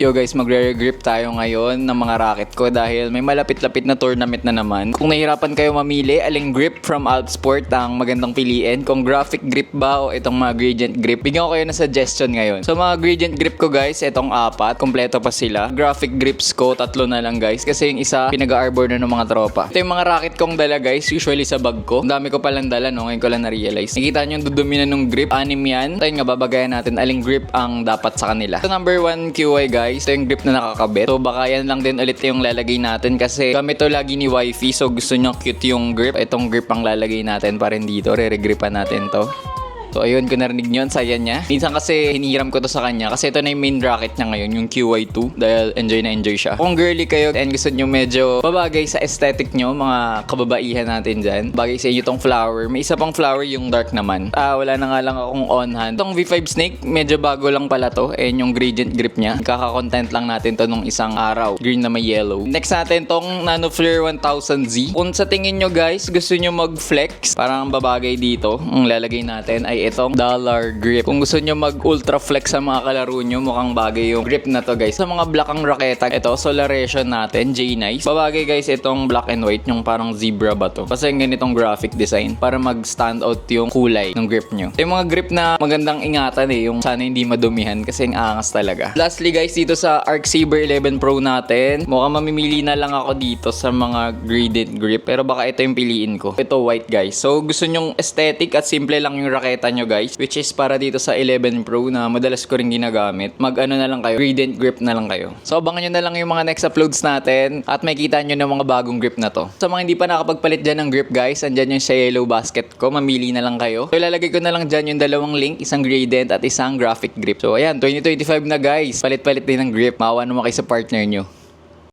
Yo guys, magre-regrip tayo ngayon ng mga racket ko dahil may malapit-lapit na tournament na naman. Kung nahihirapan kayo mamili, aling grip from Alpsport ang magandang piliin? Kung graphic grip ba o itong mga gradient grip? Bigyan ko kayo ng suggestion ngayon. So mga gradient grip ko guys, itong 4, kompleto pa sila. Graphic grips ko, 3 na lang guys kasi yung isa pinag-arbor na ng mga tropa. Ito yung mga racket kong dala guys, usually sa bag ko. Ang dami ko palang dala no, ngayon ko lang na-realize. Nakita nyo yung dudumi na ng grip, 6 yan. Tayo nga babagayan natin aling grip ang dapat sa kanila. So number 1 QI guys. Ito yung grip na nakakabit. So baka yan lang din ulit yung lalagay natin kasi gamit to lagi ni wifey. So gusto nyo cute yung grip. Itong grip ang lalagay natin para dito. Re-regripan natin to. So ayun, kung narinig nyo, saya niya. Minsan kasi hinihiram ko to sa kanya kasi ito na yung main racket niya ngayon, yung QY2, dahil enjoy na enjoy siya. Kung girly kayo and gusto nyo medyo babagay sa aesthetic nyo, mga kababaihan natin dyan, bagay sa inyo tong flower. May isa pang flower yung dark naman. Wala na nga lang akong on hand. Itong V5 Snake, medyo bago lang pala to. And yung gradient grip niya, kaka-content lang natin to nung isang araw. Green na may yellow. Next natin tong Nano Flare 1000Z. Kung sa tingin nyo guys, gusto nyo mag-flex, parang babagay dito, ang lalagay natin ay itong dollar grip. Kung gusto nyo mag ultra flex sa mga kalaro nyo, mukhang bagay yung grip na to guys. Sa mga black ang raketa, ito solarization natin, J-Nice. Babagay guys itong black and white, yung parang zebra ba to. Kasi yung ganitong graphic design para mag stand out yung kulay ng grip nyo. Yung mga grip na magandang ingatan yung sana hindi madumihan kasi yung angas talaga. Lastly guys, dito sa Arc Saber 11 Pro natin, mukhang mamimili na lang ako dito sa mga gradient grip. Pero baka ito yung piliin ko. Ito white guys. So gusto nyong aesthetic at simple lang yung raketa nyo guys, which is para dito sa 11 Pro na madalas ko rin ginagamit. Mag-ano na lang kayo, gradient grip na lang kayo. So abangan nyo na lang yung mga next uploads natin at makikita nyo ng mga bagong grip na to. Sa mga hindi pa nakapagpalit dyan ng grip guys, andyan yung sa yellow basket ko, mamili na lang kayo. So ilalagay ko na lang dyan yung dalawang link, isang gradient at isang graphic grip. So ayan, 2025 na guys, palit-palit din ng grip. Maawa naman kayo sa partner nyo.